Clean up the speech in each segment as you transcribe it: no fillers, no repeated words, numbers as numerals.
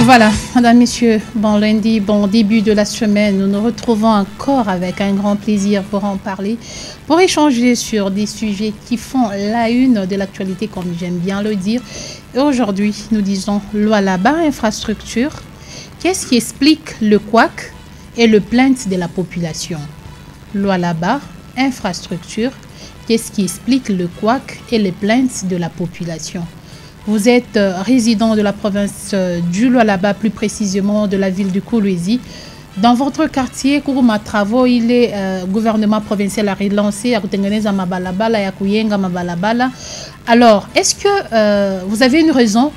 Voilà, mesdames, messieurs, bon lundi, bon début de la semaine. Nous nous retrouvons encore avec un grand plaisir pour en parler, pour échanger sur des sujets qui font la une de l'actualité, comme j'aime bien le dire. Et aujourd'hui, nous disons Lualaba infrastructure. Qu'est-ce qui explique le couac et le plainte de la population? Lualaba infrastructure. Qu'est-ce qui explique le couac et les plaintes de la population? Vous êtes résident de la province du Lualaba, plus précisément de la ville de Kolwezi. Dans votre quartier, Kourouma Travaux, il est gouvernement provincial a relancé Alors, est-ce que vous avez une raison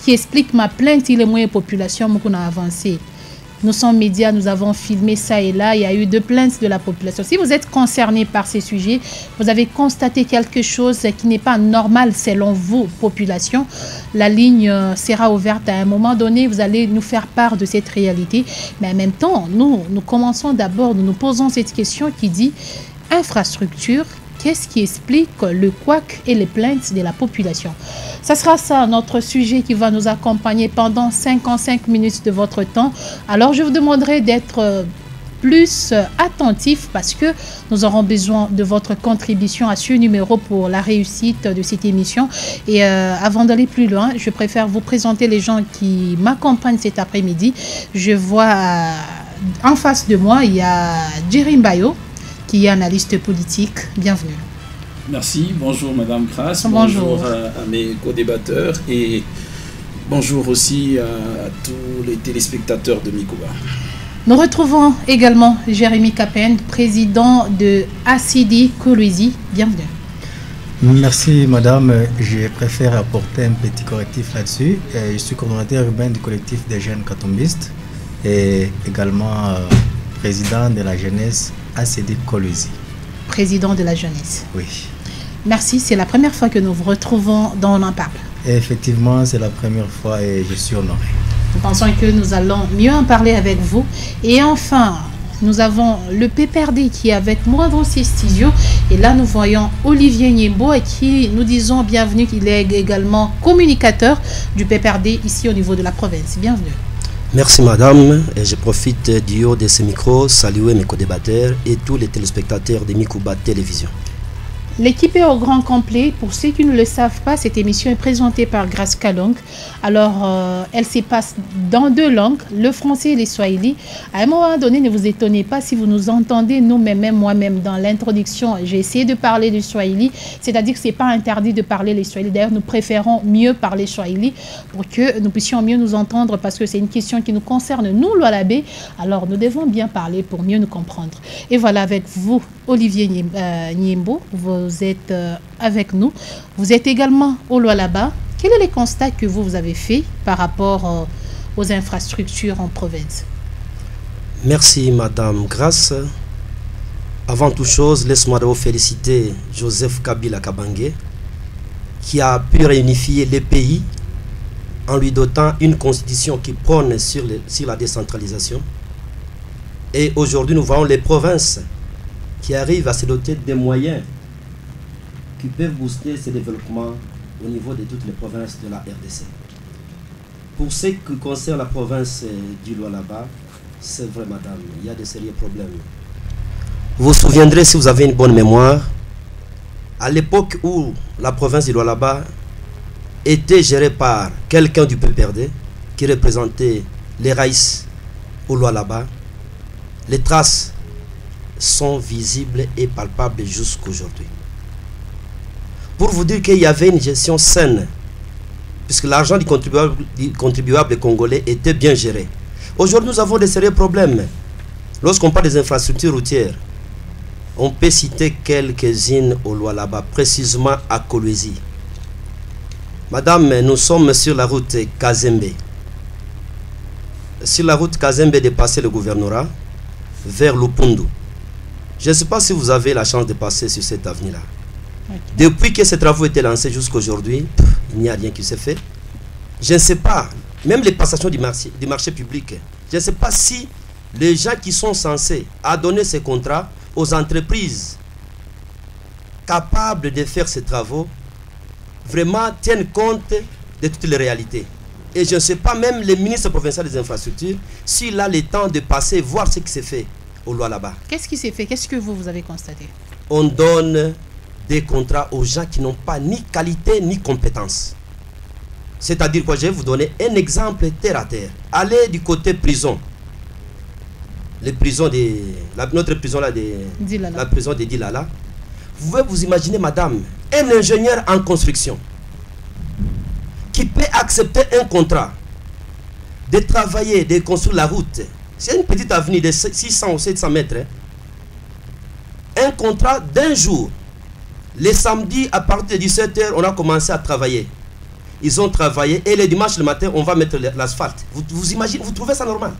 qui explique ma plainte? Il est moins population qu'on a avancé. Nous sommes médias, nous avons filmé ça et là. Il y a eu 2 plaintes de la population. Si vous êtes concerné par ces sujets, vous avez constaté quelque chose qui n'est pas normal selon vous, population, la ligne sera ouverte à un moment donné. Vous allez nous faire part de cette réalité. Mais en même temps, nous commençons d'abord, nous posons cette question qui dit infrastructure. Qu'est-ce qui explique le couac et les plaintes de la population? Ça sera ça notre sujet qui va nous accompagner pendant 55 minutes de votre temps. Alors je vous demanderai d'être plus attentif parce que nous aurons besoin de votre contribution à ce numéro pour la réussite de cette émission. Et avant d'aller plus loin, je préfère vous présenter les gens qui m'accompagnent cet après-midi. Je vois en face de moi, il y a Jerry Mbayo, qui est analyste politique. Bienvenue. Merci, bonjour Madame Grasse, bonjour à mes co-débatteurs et bonjour aussi à tous les téléspectateurs de Mikuba. Nous retrouvons également Jérémy Capen, président de ACD Kolwezi. Bienvenue. Merci Madame, je préfère apporter un petit correctif là-dessus. Je suis coordonnateur urbain du collectif des jeunes catombistes et également président de la jeunesse ACD Kolwezi. Président de la jeunesse. Oui. Merci, c'est la première fois que nous vous retrouvons dans On en parle. Effectivement, c'est la première fois et je suis honoré. Nous pensons que nous allons mieux en parler avec vous. Et enfin, nous avons le PPRD qui est avec moi dans ces studios. Et là, nous voyons Olivier Niembo et qui nous disons bienvenue, qu'il est également communicateur du PPRD ici au niveau de la province. Bienvenue. Merci madame, et je profite du haut de ce micro, saluer mes co-débatteurs et tous les téléspectateurs de Mikuba Télévision. L'équipe est au grand complet. Pour ceux qui ne le savent pas, cette émission est présentée par Grace Kalong. Alors, elle se passe dans 2 langues, le français et le swahili. À un moment donné, ne vous étonnez pas si vous nous entendez, nous, même moi-même, dans l'introduction, j'ai essayé de parler du swahili. C'est-à-dire que ce n'est pas interdit de parler le swahili. D'ailleurs, nous préférons mieux parler swahili pour que nous puissions mieux nous entendre parce que c'est une question qui nous concerne, nous, Lualabé. Alors, nous devons bien parler pour mieux nous comprendre. Et voilà, avec vous, Olivier Niembo, vous êtes avec nous. Vous êtes également au Lualaba. Quel est le constat que vous avez fait par rapport aux infrastructures en province? Merci Madame Grasse. Avant toute chose, laisse-moi d'abord féliciter Joseph Kabila Kabange qui a pu réunifier les pays en lui dotant une constitution qui prône sur la décentralisation. Et aujourd'hui, nous voyons les provinces qui arrivent à se doter des moyens qui peuvent booster ce développement au niveau de toutes les provinces de la RDC. Pour ce qui concerne la province du Lualaba, c'est vrai madame, il y a de sérieux problèmes. Vous vous souviendrez, si vous avez une bonne mémoire, à l'époque où la province du Lualaba était gérée par quelqu'un du PPRD qui représentait les Raïs au Lualaba, les traces sont visibles et palpables jusqu'aujourd'hui. Pour vous dire qu'il y avait une gestion saine, puisque l'argent du contribuable congolais était bien géré. Aujourd'hui, nous avons de sérieux problèmes. Lorsqu'on parle des infrastructures routières, on peut citer quelques-unes au Lualaba, précisément à Kolwezi. Madame, nous sommes sur la route Kazembe. Sur la route Kazembe de passer le gouvernorat vers Lupundu. Je ne sais pas si vous avez la chance de passer sur cette avenue-là. Depuis que ces travaux étaient lancés jusqu'à aujourd'hui, il n'y a rien qui s'est fait. Je ne sais pas, même les passations du marché public, je ne sais pas si les gens qui sont censés donner ces contrats aux entreprises capables de faire ces travaux vraiment tiennent compte de toutes les réalités. Et je ne sais pas, même le ministre provincial des infrastructures, s'il a le temps de passer, voir ce qui s'est fait au Loa là-bas. Qu'est-ce qui s'est fait? Qu'est-ce que vous avez constaté? On donne des contrats aux gens qui n'ont pas ni qualité ni compétence. C'est-à-dire quoi? Je vais vous donner un exemple terre à terre. Allez du côté prison. Les prisons notre prison là, la prison de Dilala. Vous pouvez vous imaginer, madame, un ingénieur en construction qui peut accepter un contrat de travailler, de construire la route. C'est une petite avenue de 600 ou 700 mètres. Un contrat d'un jour. Les samedis, à partir de 17 h, on a commencé à travailler. Ils ont travaillé et le dimanche le matin, on va mettre l'asphalte. Vous imaginez, vous trouvez ça normal?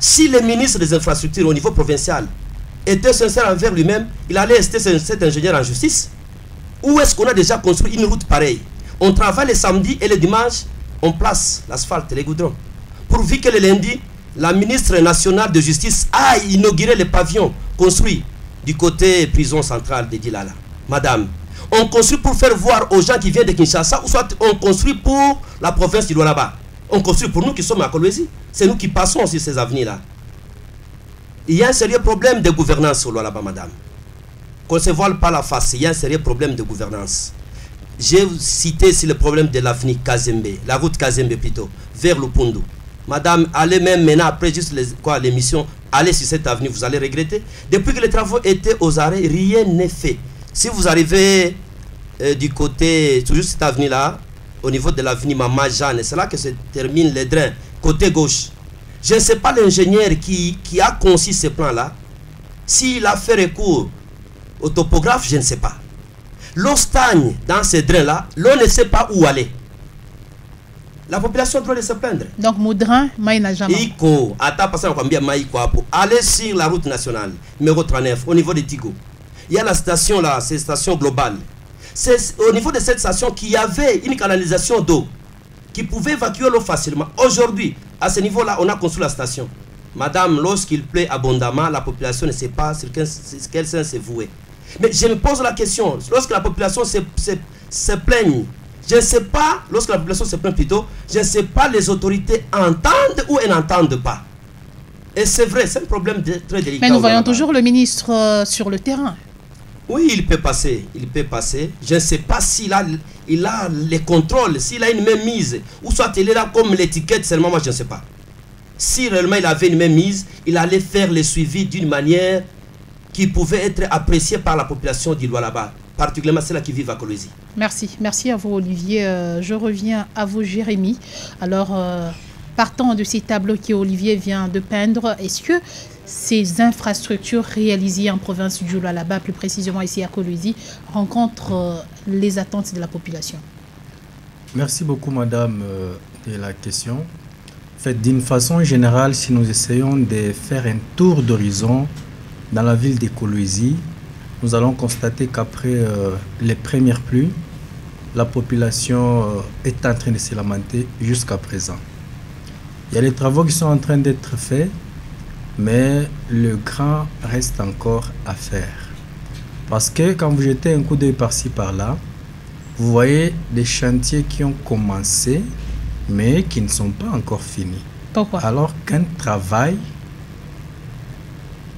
Si le ministre des infrastructures au niveau provincial était sincère envers lui-même, il allait rester cet ingénieur en justice. Où est-ce qu'on a déjà construit une route pareille? On travaille les samedis et les dimanches, on place l'asphalte, les goudrons. Pourvu que le lundi, la ministre nationale de justice a inauguré les pavillons construits du côté prison centrale de Dilala. Madame, on construit pour faire voir aux gens qui viennent de Kinshasa, ou soit on construit pour la province du Lualaba. On construit pour nous qui sommes à Kolwezi. C'est nous qui passons sur ces avenirs-là. Il y a un sérieux problème de gouvernance au Lualaba, madame. Qu'on ne se voile pas la face, il y a un sérieux problème de gouvernance. J'ai cité ici le problème de l'avenue Kazembe, la route Kazembe plutôt, vers Lupundu. Madame, allez même maintenant, après juste l'émission, allez sur cette avenue, vous allez regretter. Depuis que les travaux étaient aux arrêts, rien n'est fait. Si vous arrivez du côté, toujours cette avenue-là, au niveau de l'avenue Mama Jeanne, c'est là que se termine les drains, côté gauche. Je ne sais pas l'ingénieur qui a conçu ce plan-là. S'il a fait recours au topographe, je ne sais pas. L'eau stagne dans ces drains-là, l'eau ne sait pas où aller. La population doit se plaindre. Donc, Moudrin, Maïna Jama. Iko, allez sur la route nationale, numéro 39, au niveau de Tigo. Il y a la station là, c'est la station globale. C'est au niveau de cette station qu'il y avait une canalisation d'eau qui pouvait évacuer l'eau facilement. Aujourd'hui, à ce niveau-là, on a construit la station. Madame, lorsqu'il pleut abondamment, la population ne sait pas sur quel sens se vouer. Mais je me pose la question, lorsque la population se plaigne, je ne sais pas, lorsque la population se plaint plutôt, je ne sais pas les autorités entendent ou elles n'entendent pas. Et c'est vrai, c'est un problème très délicat. Mais nous voyons toujours le ministre sur le terrain. Oui, il peut passer, il peut passer. Je ne sais pas s'il a les contrôles, s'il a une même mise, ou soit il est là comme l'étiquette seulement, moi je ne sais pas. Si réellement il avait une même mise, il allait faire le suivi d'une manière qui pouvait être appréciée par la population du Lualaba, particulièrement celle qui vit à Kolwezi. Merci, merci à vous Olivier. Je reviens à vous Jérémy. Alors, partant de ces tableaux qu'Olivier vient de peindre, est-ce que ces infrastructures réalisées en province du Lualaba, plus précisément ici à Kolwezi, rencontrent les attentes de la population? Merci beaucoup, madame, de la question. En fait, d'une façon générale, si nous essayons de faire un tour d'horizon dans la ville de Kolwezi, nous allons constater qu'après les premières pluies, la population est en train de se lamenter jusqu'à présent. Il y a des travaux qui sont en train d'être faits, mais le grand reste encore à faire. Parce que quand vous jetez un coup d'œil par-ci par-là, vous voyez des chantiers qui ont commencé, mais qui ne sont pas encore finis. Pourquoi? Alors qu'un travail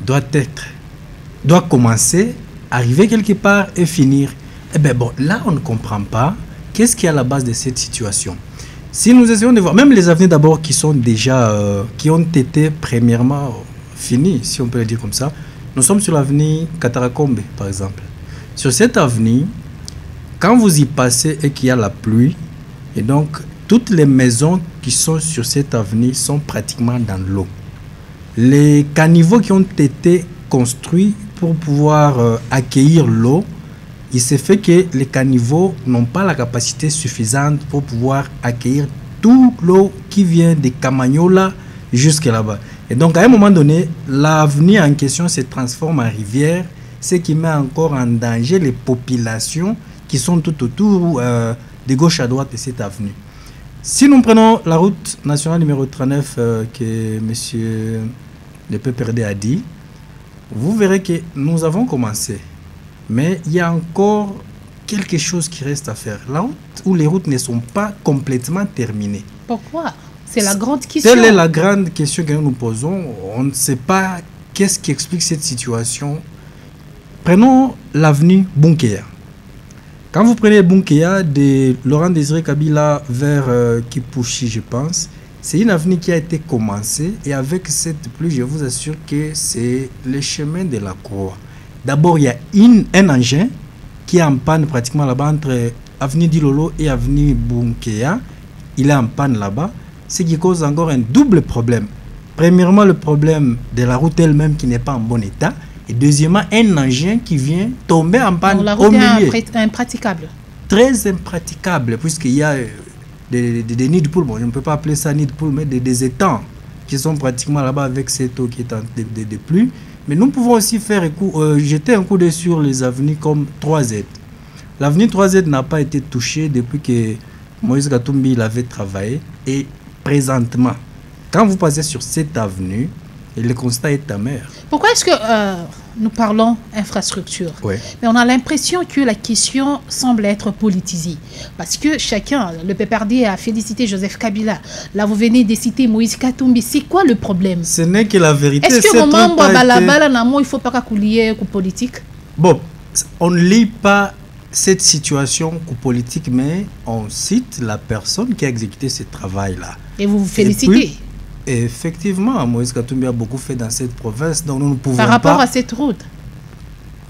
doit commencer, arriver quelque part et finir. Eh bien bon, là on ne comprend pas qu'est-ce qui est à la base de cette situation. Si nous essayons de voir, même les avenues d'abord qui sont déjà, qui ont été premièrement finies, si on peut le dire comme ça, nous sommes sur l'avenue Katarakombe par exemple. Sur cette avenue, quand vous y passez et qu'il y a la pluie, et donc toutes les maisons qui sont sur cette avenue sont pratiquement dans l'eau. Les caniveaux qui ont été construits pour pouvoir accueillir l'eau, il s'est fait que les caniveaux n'ont pas la capacité suffisante pour pouvoir accueillir toute l'eau qui vient des Camagnola jusque là-bas. Et donc, à un moment donné, l'avenue en question se transforme en rivière, ce qui met encore en danger les populations qui sont tout autour de gauche à droite de cette avenue. Si nous prenons la route nationale numéro 39 que M. le PPRD a dit, vous verrez que nous avons commencé. Mais il y a encore quelque chose qui reste à faire. La route où les routes ne sont pas complètement terminées. Pourquoi? C'est la grande question. Telle est la grande question que nous nous posons. On ne sait pas qu'est-ce qui explique cette situation. Prenons l'avenue Bunkeya. Quand vous prenez Bunkeya de Laurent Désiré Kabila vers Kipushi, je pense, c'est une avenue qui a été commencée et avec cette pluie, je vous assure que c'est le chemin de la croix. D'abord, il y a un engin qui est en panne pratiquement là-bas entre avenue Dilolo et avenue Bunkeya. Il est en panne là-bas, ce qui cause encore un double problème. Premièrement, le problème de la route elle-même qui n'est pas en bon état. Et deuxièmement, un engin qui vient tomber en panne donc, la au route milieu. est impraticable. Très impraticable, puisqu'il y a des nids de poules. Bon, je ne peux pas appeler ça nid de poules, mais des étangs qui sont pratiquement là-bas avec cette eau qui est en de pluie. Mais nous pouvons aussi jeter un coup d'œil sur les avenues comme 3Z. L'avenue 3Z n'a pas été touchée depuis que Moïse Katumbi l'avait travaillé. Et présentement, quand vous passez sur cette avenue, le constat est amer. Pourquoi est-ce que nous parlons infrastructure? Oui. Mais on a l'impression que la question semble être politisée. Parce que chacun, le PPRD a félicité Joseph Kabila. Là, vous venez de citer Moïse Katumbi. C'est quoi le problème? Ce n'est que la vérité. Est-ce que moment il ne faut pas couler coup politique? Bon, on ne lit pas cette situation coup politique, mais on cite la personne qui a exécuté ce travail-là. Et vous vous félicitez? Et effectivement, Moïse Katumbi a beaucoup fait dans cette province, donc nous ne pouvons pas... Par rapport à cette route?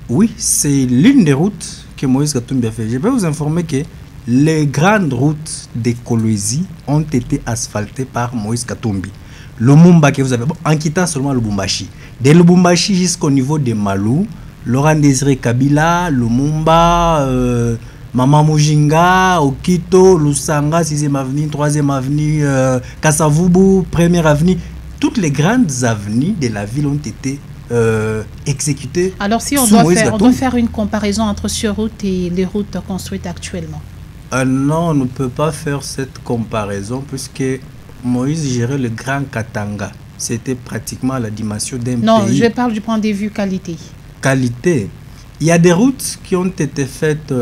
Oui, c'est l'une des routes que Moïse Katumbi a fait. Je vais vous informer que les grandes routes de Kolwezi ont été asphaltées par Moïse Katumbi. Lumumba que vous avez... Bon, en quittant seulement Lubumbashi. De Lubumbashi jusqu'au niveau de Malou, Laurent Désiré Kabila, Lumumba... Mama Mujinga, Okito, Lusanga, 6e avenue, 3e avenue, Kasavubu, 1e avenue. Toutes les grandes avenues de la ville ont été exécutées. Alors si on doit faire une comparaison entre ces routes et les routes construites actuellement? Non, on ne peut pas faire cette comparaison puisque Moïse gérait le Grand Katanga. C'était pratiquement la dimension d'un pays. Non, je parle du point de vue qualité. Qualité. Il y a des routes qui ont été faites...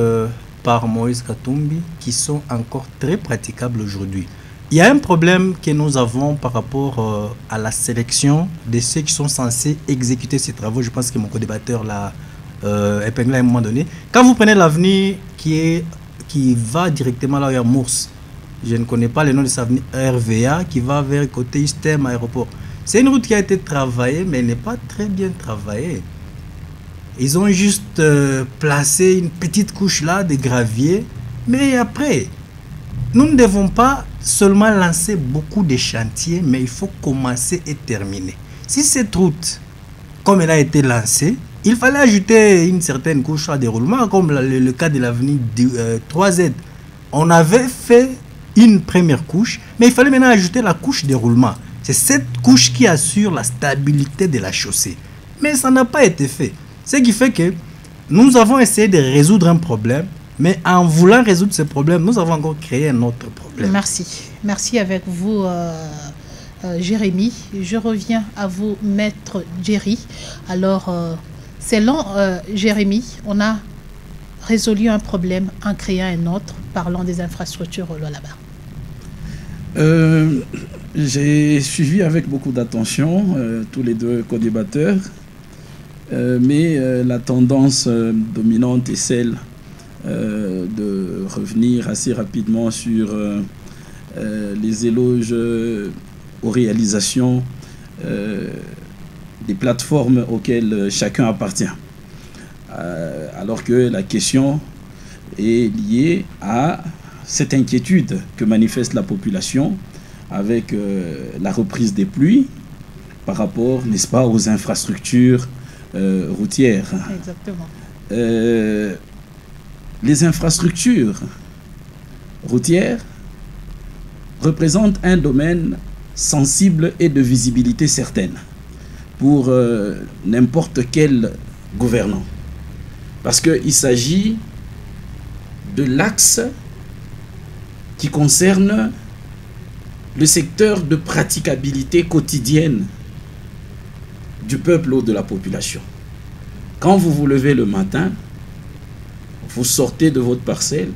par Moïse Katumbi qui sont encore très praticables aujourd'hui. Il y a un problème que nous avons par rapport à la sélection de ceux qui sont censés exécuter ces travaux. Je pense que mon co-débatteur l'a épinglé à un moment donné. Quand vous prenez l'avenue qui va directement là où il y a Mours, je ne connais pas le nom de cette avenue, RVA, qui va vers côté Istem aéroport. C'est une route qui a été travaillée, mais elle n'est pas très bien travaillée. Ils ont juste placé une petite couche là de gravier. Mais après, nous ne devons pas seulement lancer beaucoup de chantiers, mais il faut commencer et terminer. Si cette route, comme elle a été lancée, il fallait ajouter une certaine couche à déroulement, comme le cas de l'avenue 3Z. On avait fait une première couche, mais il fallait maintenant ajouter la couche déroulement. C'est cette couche qui assure la stabilité de la chaussée. Mais ça n'a pas été fait. Ce qui fait que nous avons essayé de résoudre un problème, mais en voulant résoudre ce problème, nous avons encore créé un autre problème. Merci. Merci avec vous, Jérémy. Je reviens à vous, Maître Jerry. Alors, selon Jérémy, on a résolu un problème en créant un autre. Parlons des infrastructures là-bas. J'ai suivi avec beaucoup d'attention tous les deux co-débatteurs. Mais la tendance dominante est celle de revenir assez rapidement sur les éloges aux réalisations des plateformes auxquelles chacun appartient. Alors que la question est liée à cette inquiétude que manifeste la population avec la reprise des pluies par rapport, n'est-ce pas, aux infrastructures routières. Exactement. Les infrastructures routières représentent un domaine sensible et de visibilité certaine pour n'importe quel gouvernant. Parce qu'il s'agit de l'axe qui concerne le secteur de praticabilité quotidienne du peuple ou de la population. Quand vous vous levez le matin, vous sortez de votre parcelle,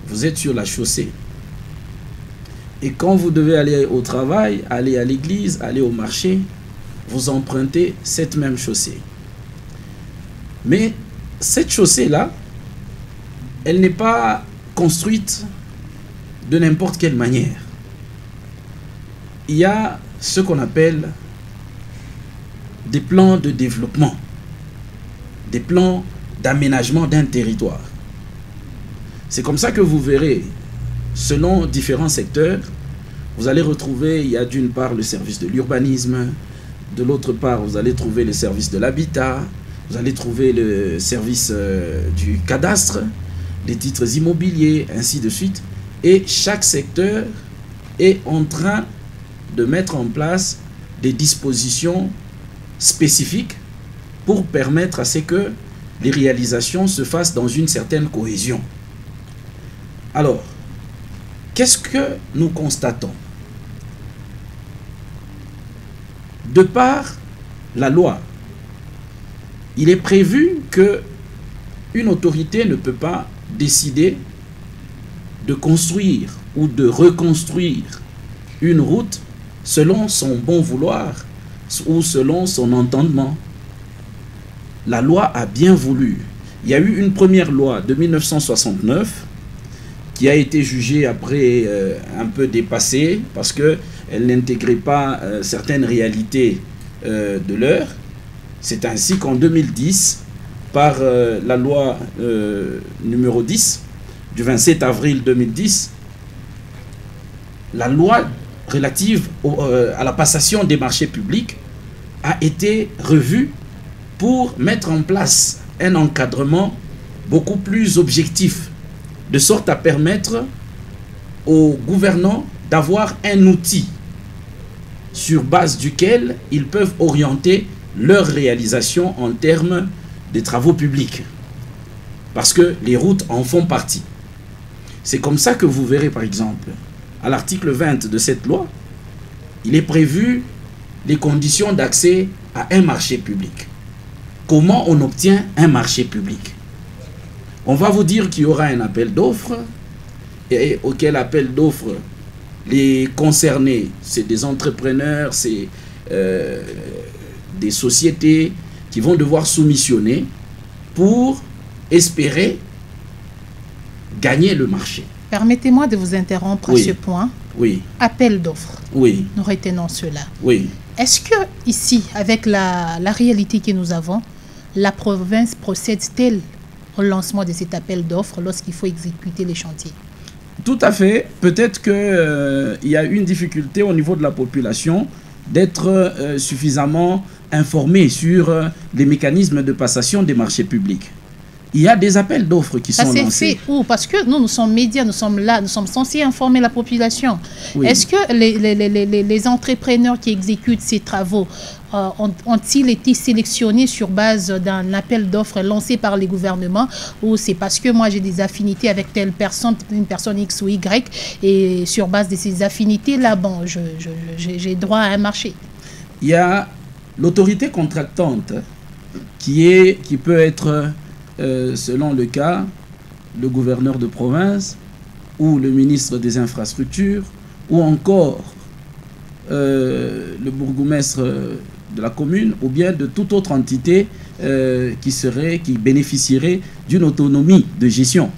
vous êtes sur la chaussée. Et quand vous devez aller au travail, aller à l'église, aller au marché, vous empruntez cette même chaussée. Mais cette chaussée-là, elle n'est pas construite de n'importe quelle manière. Il y a ce qu'on appelle des plans de développement, des plans d'aménagement d'un territoire. C'est comme ça que vous verrez, selon différents secteurs, vous allez retrouver, il y a d'une part le service de l'urbanisme, de l'autre part, vous allez trouver le service de l'habitat, vous allez trouver le service du cadastre, des titres immobiliers, ainsi de suite. Et chaque secteur est en train de mettre en place des dispositions spécifiques pour permettre à ce que les réalisations se fassent dans une certaine cohésion. Alors, qu'est-ce que nous constatons? De par la loi, il est prévu que une autorité ne peut pas décider de construire ou de reconstruire une route selon son bon vouloir ou selon son entendement. La loi a bien voulu. Il y a eu une première loi de 1969 qui a été jugée après un peu dépassée parce qu'elle n'intégrait pas certaines réalités de l'heure. C'est ainsi qu'en 2010, par la loi numéro 10 du 27 avril 2010, la loi relative à la passation des marchés publics a été revue pour mettre en place un encadrement beaucoup plus objectif, de sorte à permettre aux gouvernants d'avoir un outil sur base duquel ils peuvent orienter leur réalisation en termes des travaux publics. Parce que les routes en font partie. C'est comme ça que vous verrez par exemple, à l'article 20 de cette loi, il est prévu les conditions d'accès à un marché public. Comment on obtient un marché public? On va vous dire qu'il y aura un appel d'offres, et auquel appel d'offres les concernés, c'est des entrepreneurs, c'est des sociétés qui vont devoir soumissionner pour espérer gagner le marché. Permettez-moi de vous interrompre à ce point. Oui. Appel d'offres. Oui. Nous retenons cela. Oui. Est-ce que ici, avec la réalité que nous avons, la province procède-t-elle au lancement de cet appel d'offres lorsqu'il faut exécuter les chantiers? Tout à fait. Peut-être qu'il y a une difficulté au niveau de la population d'être suffisamment informée sur les mécanismes de passation des marchés publics. Il y a des appels d'offres qui sont lancés. Ça s'est fait où? Parce que nous sommes médias, nous sommes là, nous sommes censés informer la population. Oui. Est-ce que les entrepreneurs qui exécutent ces travaux ont-ils été sélectionnés sur base d'un appel d'offres lancé par les gouvernements, ou c'est parce que moi j'ai des affinités avec telle personne, une personne X ou Y, et sur base de ces affinités-là, bon, j'ai droit à un marché? Il y a l'autorité contractante qui peut être... selon le cas, le gouverneur de province ou le ministre des infrastructures ou encore le bourgmestre de la commune ou bien de toute autre entité qui bénéficierait d'une autonomie de gestion.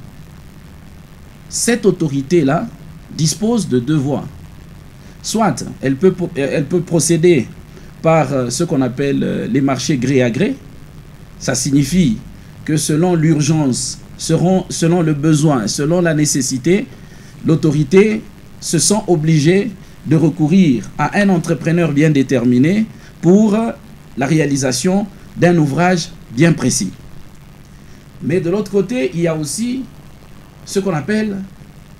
Cette autorité-là dispose de deux voies. Soit elle peut procéder par ce qu'on appelle les marchés gré à gré. Ça signifie que selon l'urgence, selon le besoin, selon la nécessité, l'autorité se sent obligée de recourir à un entrepreneur bien déterminé pour la réalisation d'un ouvrage bien précis. Mais de l'autre côté, il y a aussi ce qu'on appelle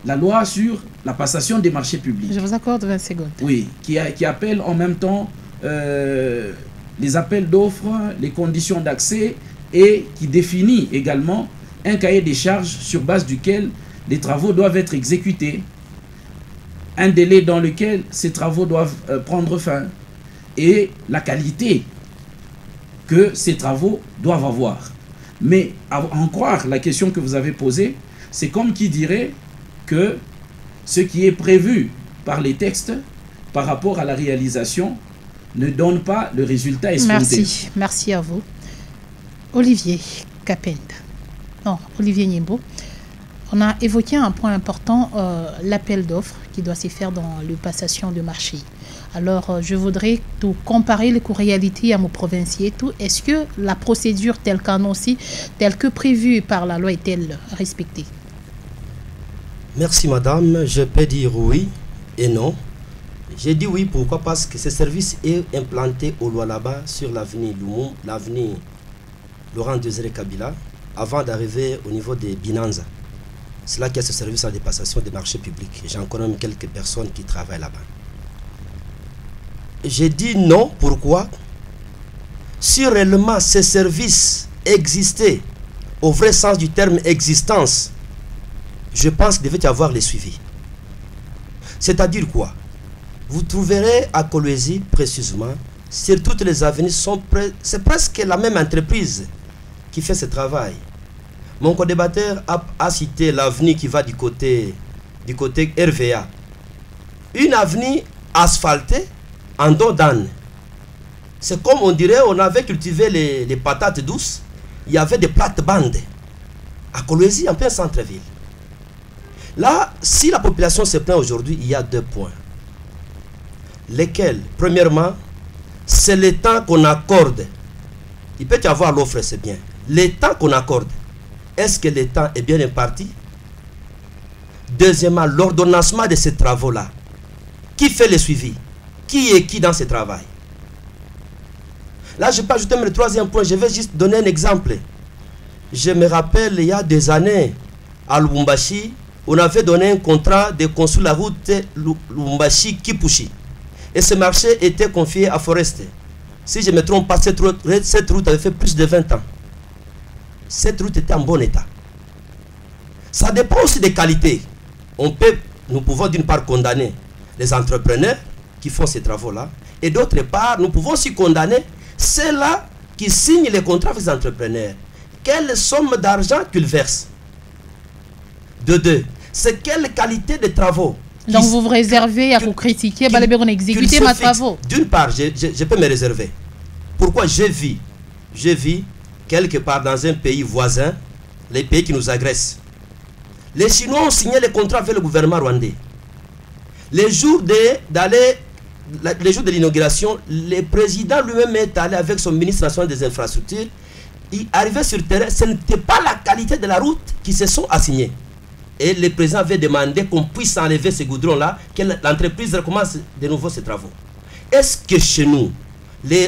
la loi sur la passation des marchés publics. Je vous accorde 20 secondes. Oui, qui appelle en même temps les appels d'offres, les conditions d'accès, et qui définit également un cahier des charges sur base duquel les travaux doivent être exécutés, un délai dans lequel ces travaux doivent prendre fin et la qualité que ces travaux doivent avoir. Mais à en croire la question que vous avez posée, c'est comme qui dirait que ce qui est prévu par les textes par rapport à la réalisation ne donne pas le résultat escompté. Merci à vous. Olivier Kapenda. Non, Olivier Nyimbo. On a évoqué un point important, l'appel d'offres qui doit se faire dans la passation de marché. Alors, je voudrais tout comparer les réalités à mon provincier. Est-ce que la procédure telle qu'annoncée, telle que prévue par la loi est-elle respectée? Merci madame. Je peux dire oui et non. J'ai dit oui, pourquoi? Parce que ce service est implanté au Lualaba sur l'avenue Lumumba, l'avenue Laurent Désiré Kabila, avant d'arriver au niveau des Binanza. C'est là qu'il y a ce service à dépassation des marchés publics. J'ai encore même quelques personnes qui travaillent là-bas. J'ai dit non, pourquoi? Si réellement ces services existaient, au vrai sens du terme existence, je pense qu'il devait y avoir les suivis. C'est-à-dire quoi? Vous trouverez à Kolwezi précisément, sur toutes les avenues, c'est presque la même entreprise qui fait ce travail. Mon co-débatteur a cité l'avenue qui va du côté RVA. Une avenue asphaltée en dos d'âne. C'est comme on dirait, on avait cultivé les patates douces, il y avait des plates-bandes à Kolwezi, en plein centre-ville. Là, si la population se plaint aujourd'hui, il y a 2 points. Lesquels? Premièrement, c'est le temps qu'on accorde. Il peut y avoir l'offre, c'est bien. Le temps qu'on accorde, est-ce que le temps est bien imparti? Deuxièmement, l'ordonnancement de ces travaux-là. Qui fait le suivi? Qui est qui dans ce travail? Là, je peux ajouter le 3e point. Je vais juste donner un exemple. Je me rappelle, il y a des années, à Lubumbashi, on avait donné un contrat de construire la route Lubumbashi-Kipushi. Et ce marché était confié à Forest. Si je ne me trompe pas, cette route avait fait plus de 20 ans. Cette route était en bon état. Ça dépend aussi des qualités. Nous pouvons d'une part condamner les entrepreneurs qui font ces travaux-là. Et d'autre part, nous pouvons aussi condamner ceux-là qui signent les contrats avec les entrepreneurs. Quelle somme d'argent qu'ils versent? De deux, c'est quelle qualité de travaux? Donc vous vous réservez à vous critiquer, on exécuter mes travaux. D'une part, je peux me réserver. Pourquoi? Je vis quelque part dans un pays voisin, les pays qui nous agressent. Les Chinois ont signé les contrats avec le gouvernement rwandais. Les jours de l'inauguration, le président lui-même est allé avec son ministre national des infrastructures. Il arrivait sur le terrain, ce n'était pas la qualité de la route qui se sont assignés. Et le président avait demandé qu'on puisse enlever ces goudrons-là, que l'entreprise recommence de nouveau ses travaux. Est-ce que chez nous,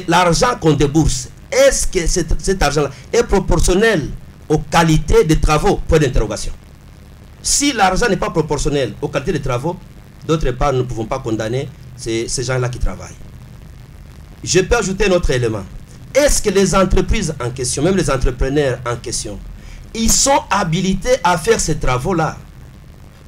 l'argent qu'on débourse, est-ce que cet argent-là est proportionnel aux qualités des travaux? Point d'interrogation. Si l'argent n'est pas proportionnel aux qualités des travaux, d'autre part, nous ne pouvons pas condamner ces gens-là qui travaillent. Je peux ajouter un autre élément. Est-ce que les entreprises en question, même les entrepreneurs en question, ils sont habilités à faire ces travaux-là?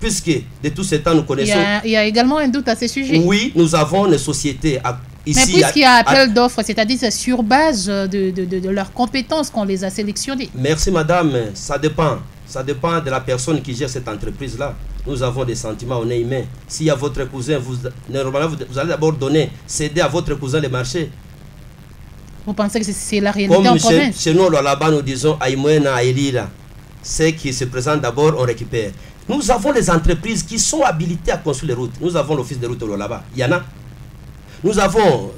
Puisque de tout ce temps, nous connaissons... Il y a également un doute à ce sujet. Oui, nous avons une société ici... Mais puisqu'il y a appel d'offres, c'est-à-dire c'est sur base de leurs compétences qu'on les a sélectionnés. Merci madame, ça dépend. Ça dépend de la personne qui gère cette entreprise-là. Nous avons des sentiments, on est humain. S'il y a votre cousin, normalement, vous allez d'abord céder à votre cousin le marché. Vous pensez que c'est la réalité en province? Chez nous, là-bas, nous disons Aïmouena, Aïlila. Ceux qui se présentent d'abord, on récupère. Nous avons les entreprises qui sont habilitées à construire les routes. Nous avons l'office de route au là-bas. Il y en a. Nous avons,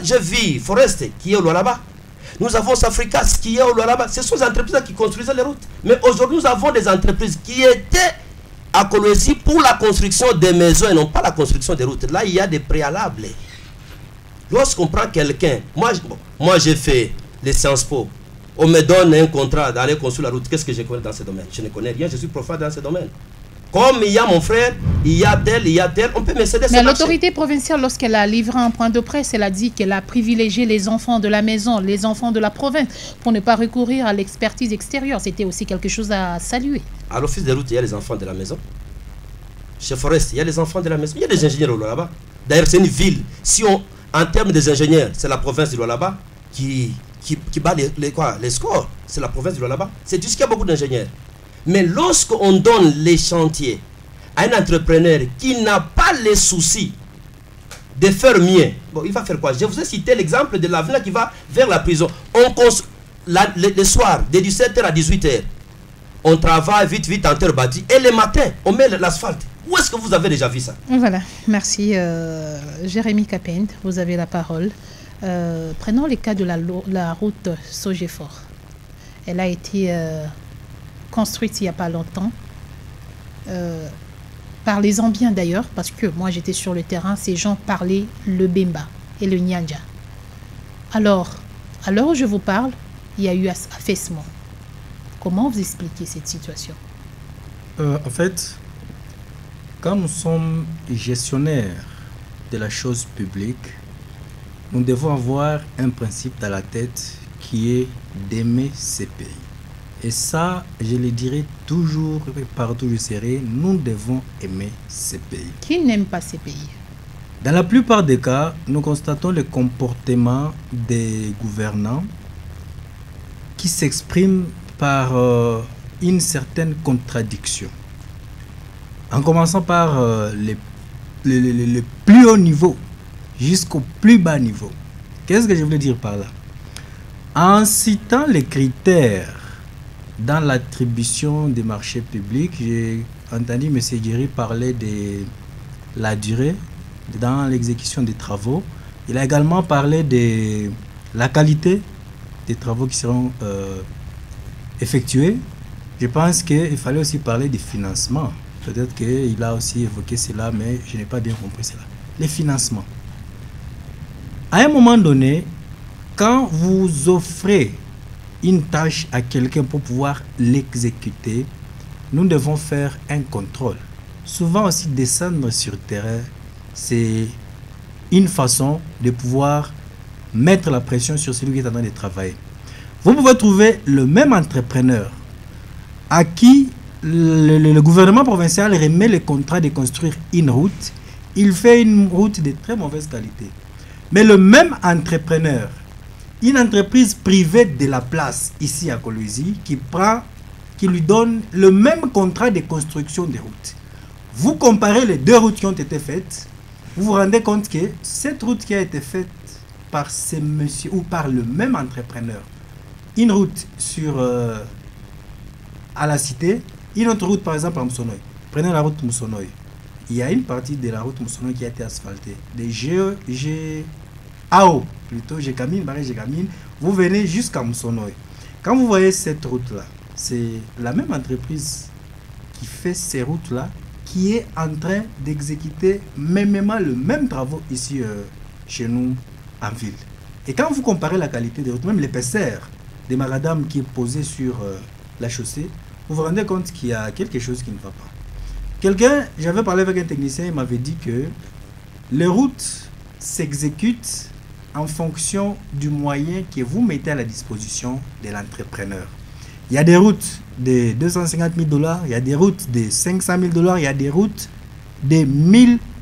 je vis Forest qui est au là-bas. Nous avons Safricas qui est au là-bas. Ce sont les entreprises qui construisaient les routes. Mais aujourd'hui, nous avons des entreprises qui étaient à Kolwezi pour la construction des maisons et non pas la construction des routes. Là, il y a des préalables. Lorsqu'on prend quelqu'un, moi j'ai fait les Sciences Po, on me donne un contrat d'aller construire la route, qu'est-ce que je connais dans ce domaine? Je ne connais rien, je suis profane dans ce domaine. Comme il y a mon frère, il y a tel, on peut me céder. Mais l'autorité provinciale, lorsqu'elle a livré un point de presse, elle a dit qu'elle a privilégié les enfants de la maison, les enfants de la province, pour ne pas recourir à l'expertise extérieure. C'était aussi quelque chose à saluer. À l'office de route, il y a les enfants de la maison. Chez Forest, il y a les enfants de la maison. Il y a des ingénieurs là-bas. D'ailleurs, c'est une ville. Si on... En termes des ingénieurs, c'est la province du Lualaba qui bat les scores. C'est la province du Lualaba. C'est juste qu'il y a beaucoup d'ingénieurs. Mais lorsqu'on donne les chantiers à un entrepreneur qui n'a pas les soucis de faire mieux, bon, il va faire quoi? Je vous ai cité l'exemple de l'avenir qui va vers la prison. Le soir, de 17h à 18h, on travaille vite en terre battue. Et le matin, on met l'asphalte. Où est-ce que vous avez déjà vu ça? Voilà, merci. Jérémy Capend, vous avez la parole. Prenons le cas de la route Sogefort. Elle a été construite il n'y a pas longtemps. Parlez-en bien d'ailleurs, parce que moi j'étais sur le terrain, ces gens parlaient le Bemba et le Nyanja. Alors, à l'heure où je vous parle, il y a eu affaissement. Comment vous expliquez cette situation? En fait, quand nous sommes gestionnaires de la chose publique, nous devons avoir un principe dans la tête qui est d'aimer ces pays. Et ça, je le dirai toujours, partout où je serai, nous devons aimer ces pays. Qui n'aime pas ces pays? Dans la plupart des cas, nous constatons le comportement des gouvernants qui s'expriment par une certaine contradiction. En commençant par le plus haut niveau jusqu'au plus bas niveau. Qu'est-ce que je voulais dire par là? En citant les critères dans l'attribution des marchés publics, j'ai entendu M. Guéry parler de la durée dans l'exécution des travaux. Il a également parlé de la qualité des travaux qui seront effectués. Je pense qu'il fallait aussi parler du financement. Peut-être qu'il a aussi évoqué cela, mais je n'ai pas bien compris cela. Les financements. À un moment donné, quand vous offrez une tâche à quelqu'un pour pouvoir l'exécuter, nous devons faire un contrôle. Souvent aussi descendre sur terrain, c'est une façon de pouvoir mettre la pression sur celui qui est en train de travailler. Vous pouvez trouver le même entrepreneur à qui le gouvernement provincial remet le contrat de construire une route. Il fait une route de très mauvaise qualité. Mais le même entrepreneur, une entreprise privée de la place ici à Kolwezi qui lui donne le même contrat de construction des routes. Vous comparez les deux routes qui ont été faites, vous vous rendez compte que cette route qui a été faite par ces messieurs ou par le même entrepreneur, une route sur à la cité, une autre route par exemple à Moussonoy. Prenez la route Moussonoy. Il y a une partie de la route Moussonoy qui a été asphaltée. Des AO, plutôt, Gécamine, vous venez jusqu'à Moussonoy. Quand vous voyez cette route-là, c'est la même entreprise qui fait ces routes-là qui est en train d'exécuter mêmement le même travaux ici chez nous en ville. Et quand vous comparez la qualité des routes, même l'épaisseur des macadam qui est posé sur la chaussée, vous vous rendez compte qu'il y a quelque chose qui ne va pas. J'avais parlé avec un technicien, il m'avait dit que les routes s'exécutent en fonction du moyen que vous mettez à la disposition de l'entrepreneur. Il y a des routes de 250 000 $, il y a des routes de 500 000 $, il y a des routes de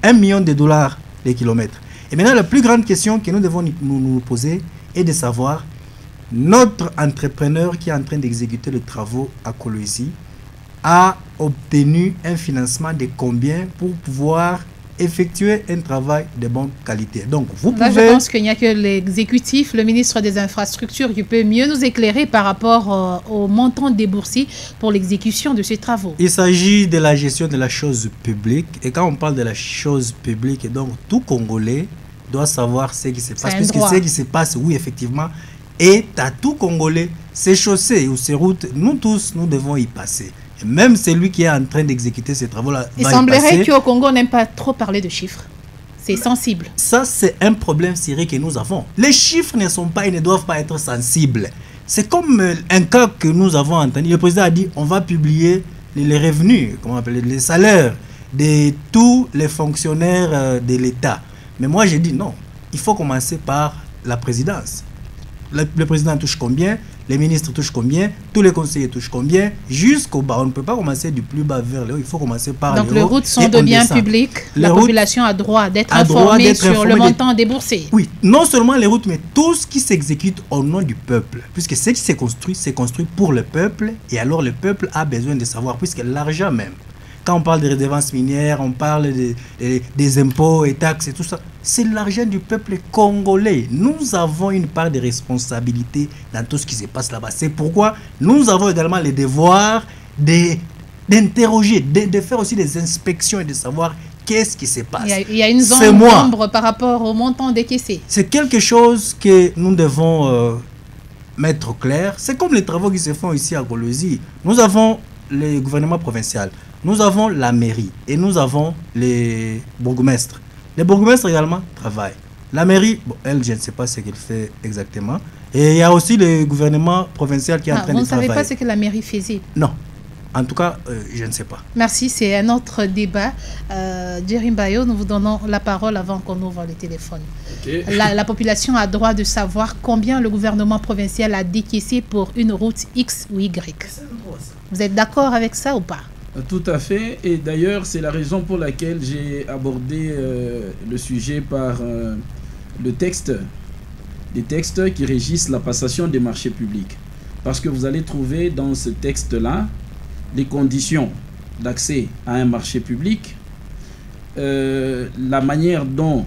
1 million de dollars les kilomètres. Et maintenant, la plus grande question que nous devons nous poser est de savoir, notre entrepreneur qui est en train d'exécuter les travaux à Kolwezi a obtenu un financement de combien pour pouvoir effectuer un travail de bonne qualité. Donc, vous pouvez... je pense qu'il n'y a que l'exécutif, le ministre des Infrastructures, qui peut mieux nous éclairer par rapport au montant déboursé pour l'exécution de ces travaux. Il s'agit de la gestion de la chose publique. Et quand on parle de la chose publique, donc tout Congolais doit savoir ce qui se passe. Puisque ce qui se passe, oui, effectivement, et à tout Congolais, ces chaussées ou ces routes, nous tous, nous devons y passer. Même celui qui est en train d'exécuter ces travaux-là. Il semblerait qu'au Congo, on n'aime pas trop parler de chiffres. C'est sensible. Ça, c'est un problème sérieux que nous avons. Les chiffres ne sont pas et ne doivent pas être sensibles. C'est comme un cas que nous avons entendu. Le président a dit on va publier les revenus, comment on appelle, les salaires de tous les fonctionnaires de l'État. Mais moi, j'ai dit non. Il faut commencer par la présidence. Le président touche combien? Les ministres touchent combien? Tous les conseillers touchent combien? Jusqu'au bas. On ne peut pas commencer du plus bas vers le haut. Il faut commencer par le haut. Donc les routes sont de biens publics. La population a droit d'être informée sur le montant déboursé. Oui, non seulement les routes, mais tout ce qui s'exécute au nom du peuple. Puisque ce qui c'est construit pour le peuple. Et alors le peuple a besoin de savoir, puisque l'argent même Quand on parle de redevances minières, on parle des impôts et taxes et tout ça. C'est l'argent du peuple congolais. Nous avons une part de responsabilité dans tout ce qui se passe là-bas. C'est pourquoi nous avons également le devoir d'interroger, de faire aussi des inspections et de savoir qu'est-ce qui se passe. Il y a une zone d'ombre par rapport au montant décaissé. C'est quelque chose que nous devons mettre au clair. C'est comme les travaux qui se font ici à Golosi. Nous avons le gouvernement provincial, nous avons la mairie et nous avons les bourgmestres. Les bourgmestres également travaillent. La mairie, bon, elle, je ne sais pas ce qu'elle fait exactement. Et il y a aussi le gouvernement provincial qui est en train de travailler. Vous ne savez pas ce que la mairie faisait? Non. En tout cas, je ne sais pas. Merci, c'est un autre débat. Jerry Mbayo, nous vous donnons la parole avant qu'on ouvre le téléphone. Okay. La population a droit de savoir combien le gouvernement provincial a décaissé pour une route X ou Y. Vous êtes d'accord avec ça ou pas? Tout à fait. Et d'ailleurs, c'est la raison pour laquelle j'ai abordé le sujet par les textes qui régissent la passation des marchés publics. Parce que vous allez trouver dans ce texte-là les conditions d'accès à un marché public, la manière dont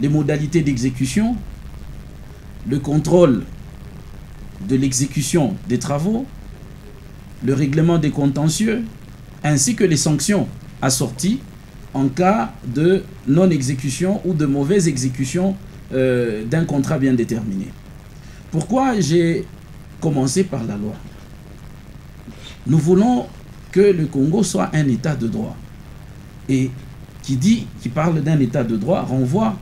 les modalités d'exécution, le contrôle de l'exécution des travaux, le règlement des contentieux, ainsi que les sanctions assorties en cas de non-exécution ou de mauvaise exécution d'un contrat bien déterminé. Pourquoi j'ai commencé par la loi? Nous voulons que le Congo soit un état de droit. Et qui parle d'un état de droit renvoie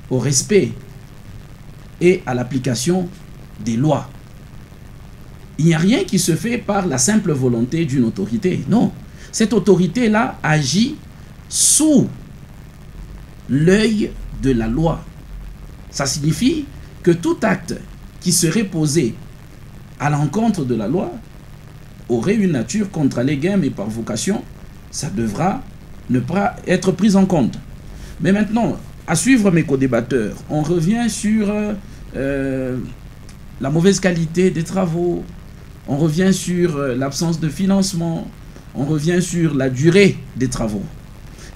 au respect et à l'application des lois. Il n'y a rien qui se fait par la simple volonté d'une autorité. Non. Cette autorité-là agit sous l'œil de la loi. Ça signifie que tout acte qui serait posé à l'encontre de la loi aurait une nature contre les gains, mais par vocation, ça devra ne pas être pris en compte. Mais maintenant, à suivre mes co-débatteurs, on revient sur la mauvaise qualité des travaux, on revient sur l'absence de financement, on revient sur la durée des travaux.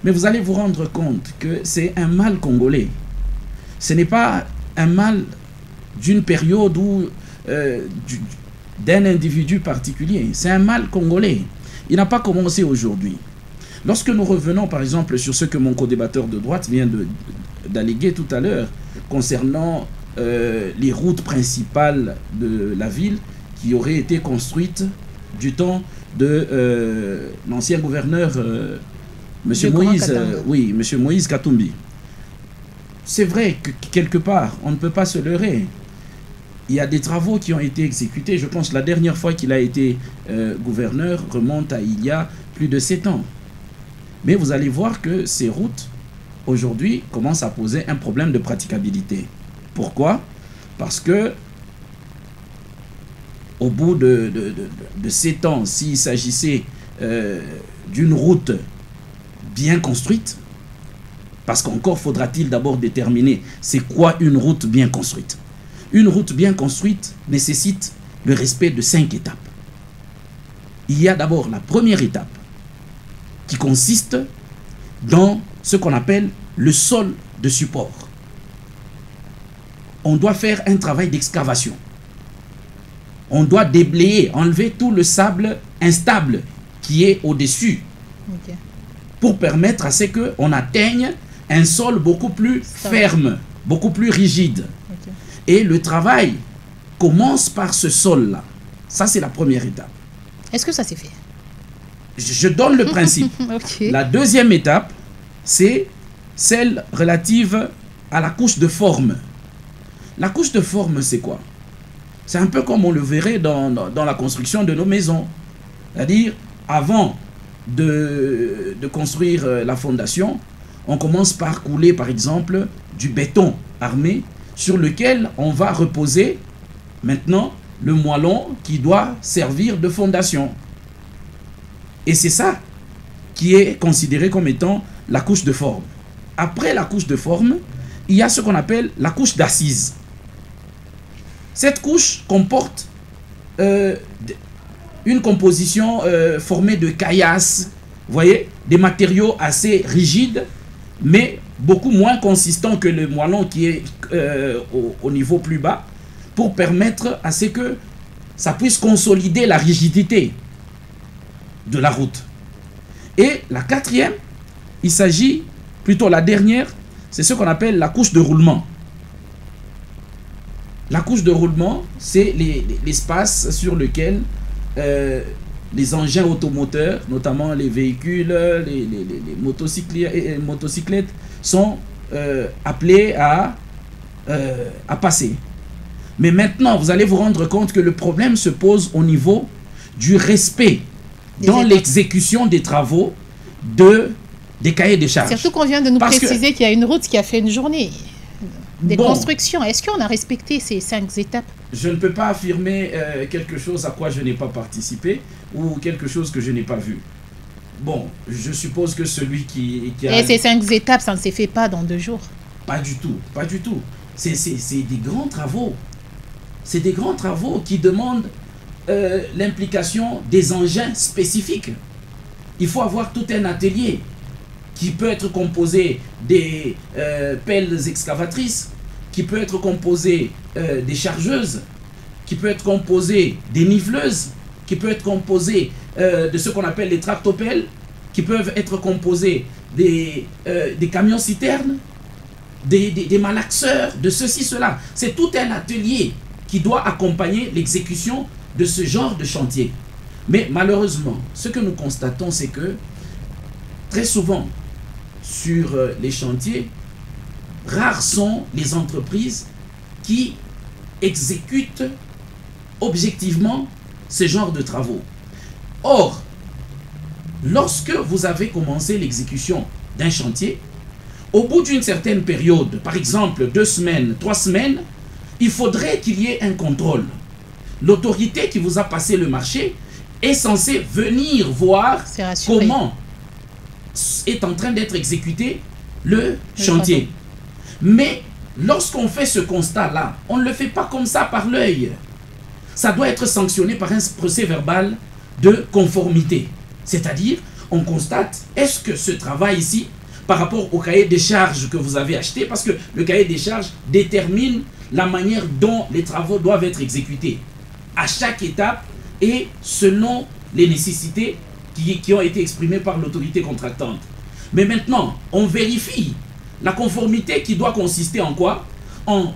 Mais vous allez vous rendre compte que c'est un mal congolais. Ce n'est pas un mal d'une période ou d'un individu particulier. C'est un mal congolais. Il n'a pas commencé aujourd'hui. Lorsque nous revenons par exemple sur ce que mon co-débatteur de droite vient d'alléguer tout à l'heure concernant les routes principales de la ville qui auraient été construites du temps de l'ancien gouverneur Monsieur Moïse Katumbi. C'est vrai que quelque part, on ne peut pas se leurrer. Il y a des travaux qui ont été exécutés. Je pense que la dernière fois qu'il a été gouverneur remonte à il y a plus de 7 ans. Mais vous allez voir que ces routes, aujourd'hui, commencent à poser un problème de praticabilité. Pourquoi? Parce que au bout de 7 ans, s'il s'agissait d'une route bien construite, parce qu'encore faudra-t-il d'abord déterminer c'est quoi une route bien construite. Une route bien construite nécessite le respect de 5 étapes. Il y a d'abord la première étape qui consiste dans ce qu'on appelle le sol de support. On doit faire un travail d'excavation. On doit déblayer, enlever tout le sable instable qui est au-dessus. Okay. Pour permettre à ce qu'on atteigne un sol beaucoup plus ferme, beaucoup plus rigide. Okay. Et le travail commence par ce sol-là. Ça, c'est la première étape. Est-ce que ça s'est fait? Je donne le principe. Okay. La deuxième étape, c'est celle relative à la couche de forme. La couche de forme, c'est quoi? C'est un peu comme on le verrait dans la construction de nos maisons. C'est-à-dire, avant de construire la fondation, on commence par couler, par exemple, du béton armé sur lequel on va reposer maintenant le moellon qui doit servir de fondation. Et c'est ça qui est considéré comme étant la couche de forme. Après la couche de forme, il y a ce qu'on appelle la couche d'assise. Cette couche comporte une composition formée de caillasse, Vous voyez, des matériaux assez rigides, mais beaucoup moins consistants que le moellon qui est au niveau plus bas, pour permettre à ce que ça puisse consolider la rigidité de la route. Et la quatrième, il s'agit, plutôt la dernière, c'est ce qu'on appelle la couche de roulement. La couche de roulement, c'est l'espace sur lequel les engins automoteurs, notamment les véhicules, les motocyclettes, sont appelés à passer. Mais maintenant, vous allez vous rendre compte que le problème se pose au niveau du respect dans l'exécution des travaux des cahiers des charges. Surtout qu'on vient de nous préciser qu'il y a une route qui a fait une journée des constructions. Est-ce qu'on a respecté ces 5 étapes? Je ne peux pas affirmer quelque chose à quoi je n'ai pas participé ou quelque chose que je n'ai pas vu. Bon, je suppose que celui qui a... Et ces 5 étapes, ça ne s'est fait pas dans 2 jours? Pas du tout, pas du tout. C'est des grands travaux. C'est des grands travaux qui demandent l'implication des engins spécifiques. Il faut avoir tout un atelier qui peut être composé des pelles excavatrices, qui peut être composé des chargeuses, qui peut être composé des niveleuses, qui peut être composé de ce qu'on appelle les tractopelles, qui peuvent être composés des camions-citernes, des malaxeurs, de ceci, cela. C'est tout un atelier qui doit accompagner l'exécution de ce genre de chantier. Mais malheureusement, ce que nous constatons, c'est que très souvent, sur les chantiers, rares sont les entreprises qui exécutent objectivement ce genre de travaux. Or, lorsque vous avez commencé l'exécution d'un chantier, au bout d'une certaine période, par exemple 2 semaines, 3 semaines, il faudrait qu'il y ait un contrôle. L'autorité qui vous a passé le marché est censée venir voir comment est en train d'être exécuté le chantier. Mais lorsqu'on fait ce constat-là, on ne le fait pas comme ça par l'œil. Ça doit être sanctionné par un procès verbal de conformité. C'est-à-dire, on constate, est-ce que ce travail ici, par rapport au cahier des charges que vous avez acheté, parce que le cahier des charges détermine la manière dont les travaux doivent être exécutés à chaque étape et selon les nécessités qui ont été exprimées par l'autorité contractante. Mais maintenant, on vérifie la conformité qui doit consister en quoi? En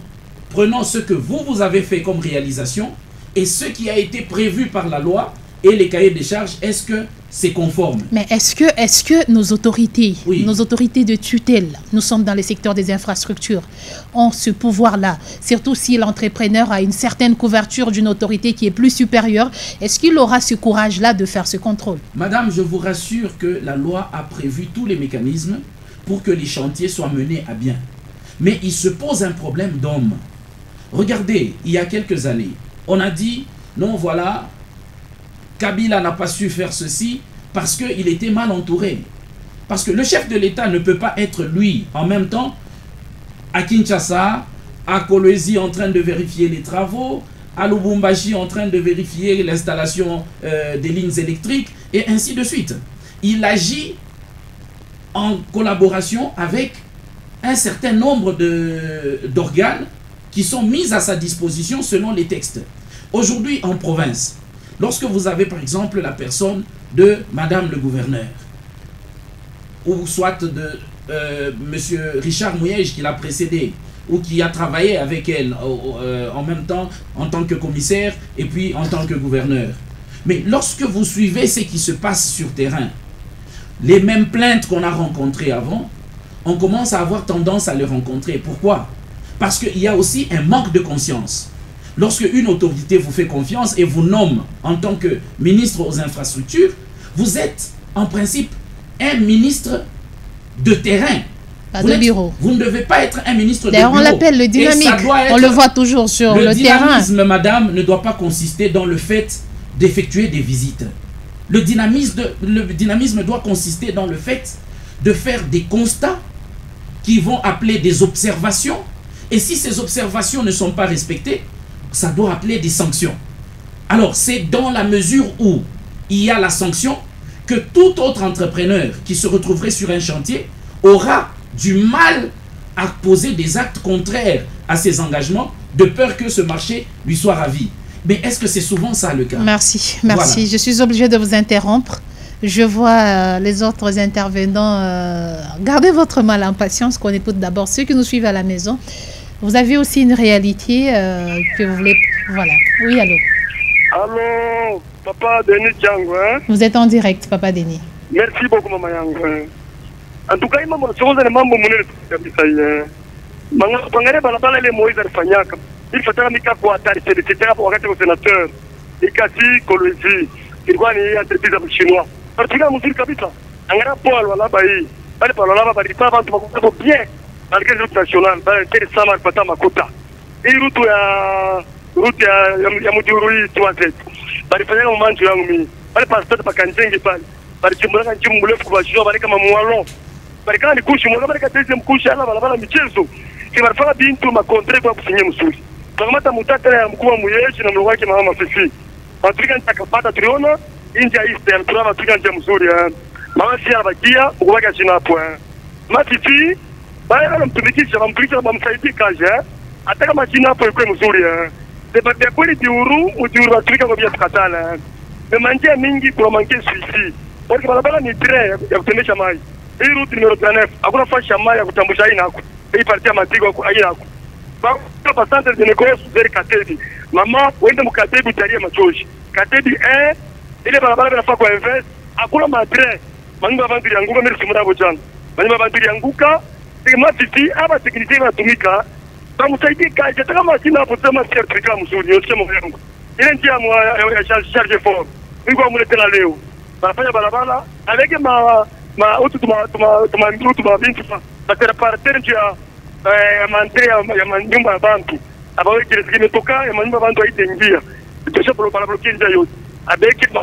prenant ce que vous avez fait comme réalisation et ce qui a été prévu par la loi et les cahiers des charges, est-ce que c'est conforme? Mais est-ce que nos autorités, oui, nos autorités de tutelle, nous sommes dans le secteur des infrastructures, ont ce pouvoir-là? Surtout si l'entrepreneur a une certaine couverture d'une autorité qui est plus supérieure, est-ce qu'il aura ce courage-là de faire ce contrôle? Madame, je vous rassure que la loi a prévu tous les mécanismes pour que les chantiers soient menés à bien. Mais il se pose un problème d'homme. Regardez, il y a quelques années, on a dit, non, voilà, Kabila n'a pas su faire ceci parce qu'il était mal entouré. Parce que le chef de l'État ne peut pas être, lui, en même temps, à Kinshasa, à Kolwezi en train de vérifier les travaux, à Lubumbashi en train de vérifier l'installation des lignes électriques, et ainsi de suite. Il agit en collaboration avec un certain nombre d'organes qui sont mis à sa disposition selon les textes. Aujourd'hui, en province, lorsque vous avez par exemple la personne de Madame le gouverneur, ou soit de Monsieur Richard Mouyège qui l'a précédé, ou qui a travaillé avec elle en même temps en tant que commissaire et puis en tant que gouverneur. Mais lorsque vous suivez ce qui se passe sur terrain, les mêmes plaintes qu'on a rencontrées avant, on commence à avoir tendance à les rencontrer. Pourquoi? Parce qu'il y a aussi un manque de conscience. Lorsque une autorité vous fait confiance et vous nomme en tant que ministre aux infrastructures, vous êtes en principe un ministre de terrain. Pas de bureau. Vous ne devez pas être un ministre de bureau. D'ailleurs, on l'appelle le dynamique. On le voit toujours sur le terrain. Le dynamisme, madame, ne doit pas consister dans le fait d'effectuer des visites. Le dynamisme doit consister dans le fait de faire des constats qui vont appeler des observations. Et si ces observations ne sont pas respectées, ça doit appeler des sanctions. Alors, c'est dans la mesure où il y a la sanction que tout autre entrepreneur qui se retrouverait sur un chantier aura du mal à poser des actes contraires à ses engagements de peur que ce marché lui soit ravi. Mais est-ce que c'est souvent ça le cas? Merci, merci. Voilà. Je suis obligée de vous interrompre. Je vois les autres intervenants. Gardez votre mal en patience, qu'on écoute d'abord ceux qui nous suivent à la maison. Vous avez aussi une réalité que vous voulez... Voilà. Oui, allô. Allô, Papa Denis Django. Hein? Vous êtes en direct, Papa Denis. Merci beaucoup, Maman Yango. En tout cas, il m'a dit que les membres il faut que Mika Kouatari, c'était pour le sénateur. Il a dit que il y a une entreprise chinoise. Parce que nous sommes capitaux. On a Paul, on a Baï. On a Paul, on a Baï. On a Baï. Bien. Malgré le national, on a intéressant à Pata Makota. Et route ya Mudurui 37. Bari fanya mu manju yangu mimi. Bari pastor pakanjenge pale. Bari chimulanga nchimule kubashio bari kama muwalo. Bari kana nikushi mwana bari kateze mkushi ala balabala michezo. Bari fanya bintu makontre kwa kusinya msuri. Tukamata mutata ya mkuu wa muyeshi na mloko wake mama Fifi. Patrika nitakapata tuliona inja Eastern tulama tuka nje mzuri. Mama si anabakia ukubaki chini hapo. Mafifi bari anamtumikisha bamsaidie kaje. Hata kama chini hapo iko mzuri. Kwa kweli diuru watumika kwa biashara katala. Memanje mingi kwa manke suisi. Kwa barabara ni tire ya kutembesha maji. Hii route numero 9 hakuna fasha maji ya kutambusha ina hapo. Hii partia matigo kwa aina hapo. Kwa centre de négoce vers Katebi. Mama wende mkatebi utaria machoshi. Katebi ile barabara inafaa kwa invest. Hakuna madre. Manyumba bantu yanguka mimi simura bojana. Manyumba bantu yanguka. Kama titi aba tekniki inatumika. Bamusaidie kaje hata kama sina hapo sema certificat mzuri yote mambo yangu. Ile njia ya charge fort. Niko amuletela leo. Barabara barabara avec ma auto tuma bintu pa terapeuta njia ya mantere ya manyumba ya bantu. Abawe kile kimetoka ya manyumba bantu haitengia. Tosha barabara kinja yote. Avec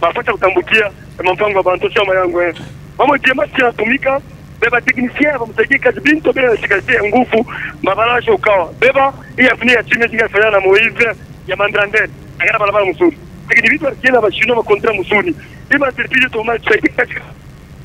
mafuta kutambukia ya mpango wa bantu chama yangu. Mama jema tumika beba technicien bamsaidie kazi bintu bila sikasi ya nguvu mabalasho ukawa beba hii afini ya chini jinga fanya na Moize ya Mandrandel agara balabala mzuri lakini vitu akienda bashino ma kontra mzuri beba service to match saidia kazi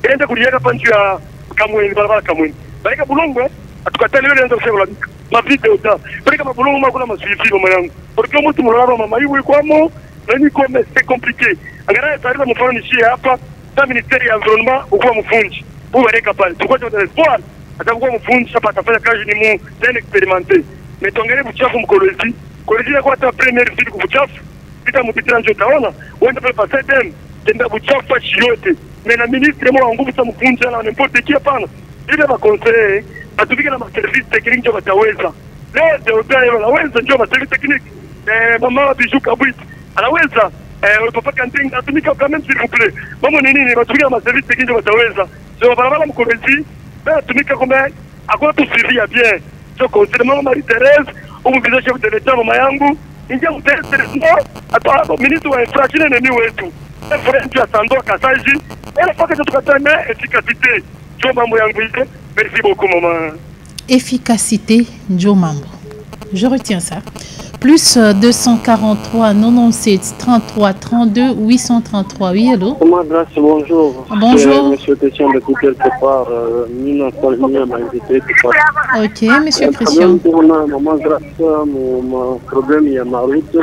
enda kuliaka panchi ya Kamweni balabala Kamweni barika bulongo atukatali wale ndio kusema ma video ta barika mabulongo makula masifi mama yangu porque mtu mlalo mama hiyo kwamo na ni comme c'est compliqué agara taarifa mfano ni hapa ta ministeri ya environnement ukua mfunji uweka pale tukao cha espoir atakuwa mfunzi hapa atafanya kazi ni mu tena experimenté mais tongere buchafu mkolezi kolezi kwa hata premier siku kubuchafu kita mupitira njo taona wenda pale pa sedem tenda buchafu pa yote mais na ministre mo nguvu sa mfunzi na n'importe qui hapana ile ba conseiller atupike na service technique ndio wataweza leo ndio wanaweza ndio ma service technique mama bijou kabit anaweza papa kanting atumika quand même s'il vous plaît mama nini watupike na service technique ndio wataweza sio barabara mkolezi tumika kumbe akona tusivia bien sio conseiller mama Marie Thérèse umubiza chef de l'état mama yangu ingia mteste atoa ministre wa infrastructure ni wetu frère ya Sando Kasaji elle faut que tukatane efficacité sio mambo yangu ile merci beaucoup maman efficacité ndio mambo je retiens ça plus 243 97 33 32 833 oui allô Maman Grace bonjour bonjour monsieur Christian de quelque part Nina Solmia m'a invité OK monsieur Christian Maman Grace mon problème il y a ma route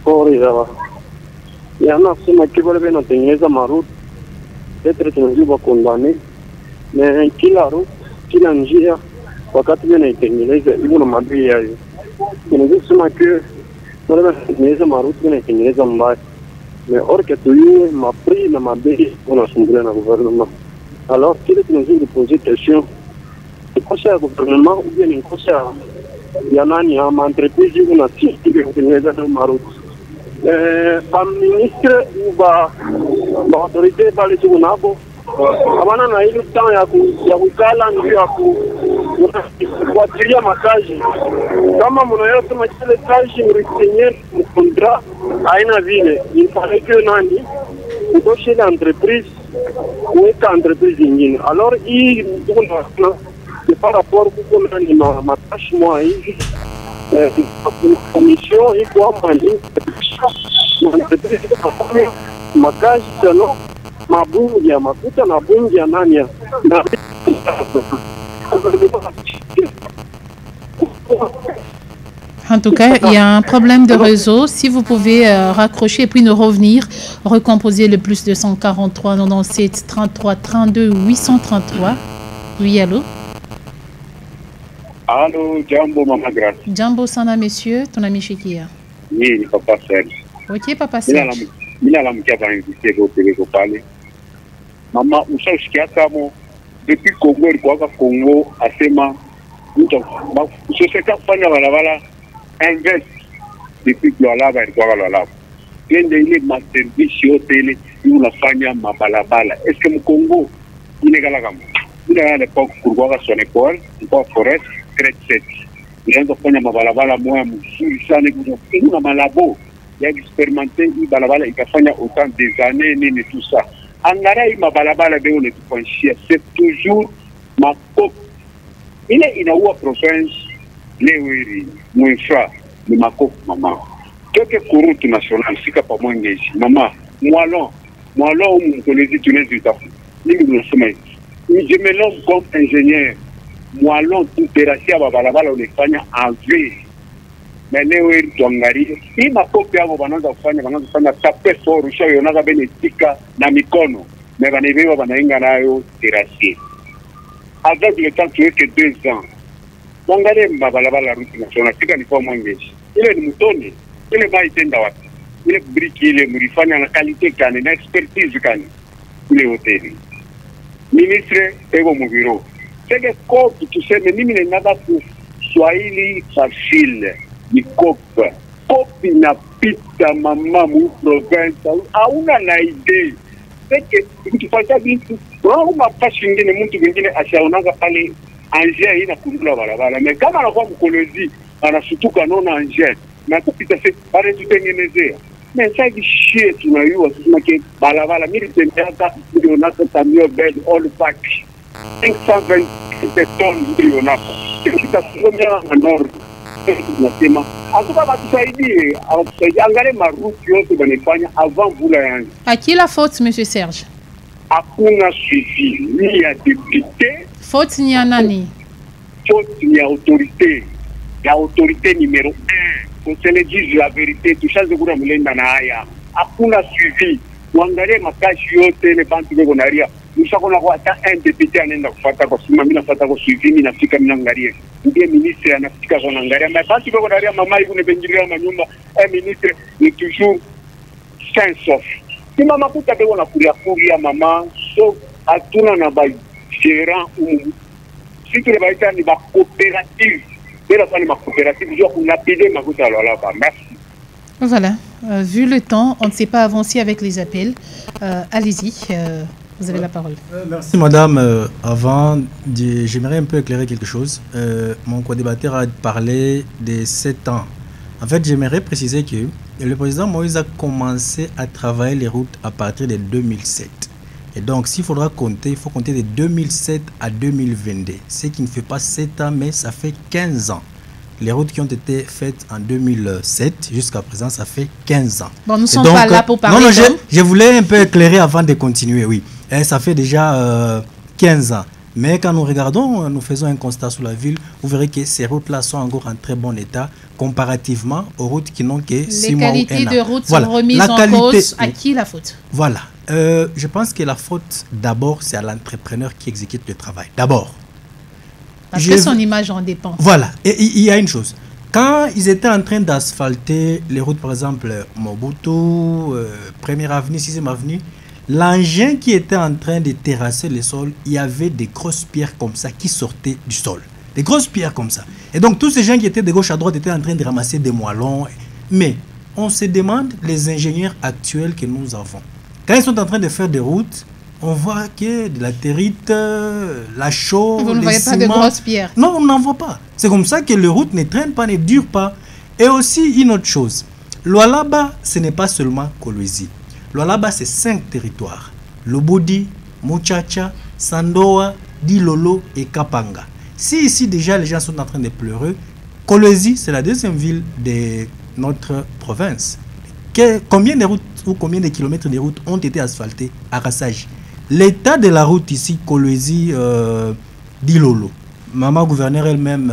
pour il y a un sema qui veut bien tenir ma route peut-être que nous va condamner mais kila route kila njia wakati ninaitengeneza hivyo na madai yayo tunasema que wala tengeneza maruti ninaitengeneza mbaya mais or que tu ma prix na mabei unasumbua na gouvernement alors kile tunazidi poser question ni kosa ya gouvernement ou bien ni kosa ya nani ya entreprise una sisi kutengeneza na maruti par ministre ou ba autorité pale tunabo abana na ile temps ya kukala ndio ya kufuatilia makazi kama mnayosema kile kazi mretenir mkontra aina vile il fallait que nani udoshe la entreprise kuweka entreprise nyingine alors hii kuna par rapport kwa nani matashi mwa hivi commission iko hapo ndio entreprise makazi tano mabungi ya mafuta na bungi ya nani ya na En tout cas, il y a un problème de réseau. Si vous pouvez raccrocher et puis nous revenir, recomposer le plus 243 97 33 32 833. Oui, allô? Allô, Jambo Mama Grace. Jambo sana, monsieur. Ton ami Shekia. Oui, Papa Serge. Ok, Papa Serge. Mila la mkia va inviter vos télé parler. Maman, ushaushikia kama depuis Congo ilikuwa Congo asema mtu usiseka kufanya balabala invest depuis Lualaba ilikuwa Lualaba. Kende ile maservice yote ile unafanya mabalabala. Est-ce que Congo inegala kama ile l'époque kulikuwa Sonepol, kulikuwa Forest, Crête. Ilianza kufanya mabalabala moya mzuri sana kuna malabo ya expérimenter hii balabala ikafanya autant des années nini tout ça. Angara hii mabalabala beo ne tupanshia c'est toujours makop ile inaua province leo hili mwinfra ni makop mama toke kurutu national sika pamoja mama mwalo mkolezi tunezi utafu mimi nimesema hivi je me lance comme ingénieur mwalo tuterashia mabalabala unafanya en V mais leo hili tuangalie hii makop yao wanaanza kufanya tape fort ushayonaga benetika na mikono mais banaibewa banainga nayo terashia avec le temps tu es que 2 ans mwangalie mabalabala route national sika ni kwa mwangeshi ile ni mtoni ile mai tenda wapi ile briki ile mlifanya na qualité kani na expertise kani ile hoteli ministre ego mubiro sege kopi tuseme mimi ninaga ku Swahili facile ni kopi na pita mama mu province hauna na idea sege ukifanya vitu wao pashi nyingine mtu mwingine ashaonaga pale anje ina kundula barabara mais kama anakuwa mkolezi anashutuka naona anje na kupita se pale tutengenezea mais sasa shie tunayua sema ke barabara mimi tembea ndio nako tamio bed all pack 520 tonnes ndio nako kitasomea na nord tunasema atuka batusaidie angalie maruti yote banifanya avant vula yangu. À qui la faute, monsieur Serge? Hakuna suivi ni ya député. Faute ni ya nani? Faute ni ya autorité. La autorité numéro 1. Qu'on se le dise la vérité. Tushaze kuna mlenda na haya. Hakuna suivi. Muangalie makashi yote ile bantu bego naria. Mshakona kwa hata un député anaenda kufuata kwa sima mimi nafuata kwa suivi mimi nafika mimi naangalia. Ndiye ministre anafika kwa naangalia. Mais bantu bego naria mama hivi nebengilia manyumba. Ministre ni toujours sain sauf. Si mama kuta bego na kuria mama so atuna na ba gérant ou si tu les baita ni ba coopérative. Bela pas ni ma coopérative je qu'on appeler ma kuta là ba merci. Voilà, vu le temps, on ne s'est pas avancé avec les appels. Allez-y, vous avez la parole. Merci madame. Avant, j'aimerais un peu éclairer quelque chose. Mon co-débatteur a parlé de 7 ans. En fait, j'aimerais préciser que le président Moïse a commencé à travailler les routes à partir de 2007. Et donc, s'il faudra compter, il faut compter de 2007 à 2022. Ce qui ne fait pas 7 ans, mais ça fait 15 ans. Les routes qui ont été faites en 2007 jusqu'à présent, ça fait 15 ans. Bon, nous ne sommes pas là pour parler. Non, je voulais un peu éclairer avant de continuer, oui. Et ça fait déjà 15 ans. Mais quand nous regardons, nous faisons un constat sur la ville, vous verrez que ces routes-là sont encore en très bon état comparativement aux routes qui n'ont que 6 mois ou 1 an. Les qualités de routes sont remises en cause. À qui la faute? Voilà. Je pense que la faute, d'abord, c'est à l'entrepreneur qui exécute le travail. D'abord. Parce que son image en dépend. Voilà. Et il y a une chose. Quand ils étaient en train d'asphalter les routes, par exemple, Mobutu, 1er avenue, 6e avenue, l'engin qui était en train de terrasser le sol, il y avait des grosses pierres comme ça qui sortaient du sol. Des grosses pierres comme ça. Et donc, tous ces gens qui étaient de gauche à droite étaient en train de ramasser des moellons. Mais on se demande, les ingénieurs actuels que nous avons, quand ils sont en train de faire des routes, on voit que de la territe, la chaux, vous ne voyez pas de grosses pierres. Non, on n'en voit pas. C'est comme ça que les routes ne traînent pas, ne durent pas. Et aussi, une autre chose. Lualaba, ce n'est pas seulement Kolwezi. Lualaba, c'est 5 territoires. Lobodi, Muchacha, Sandoa, Dilolo et Kapanga. Si ici, déjà, les gens sont en train de pleurer, Kolwezi, c'est la 2e ville de notre province. combien de routes ou combien de kilomètres de routes ont été asphaltés à Rassage? L'état de la route ici, Kolwezi, Dilolo, maman gouverneur elle-même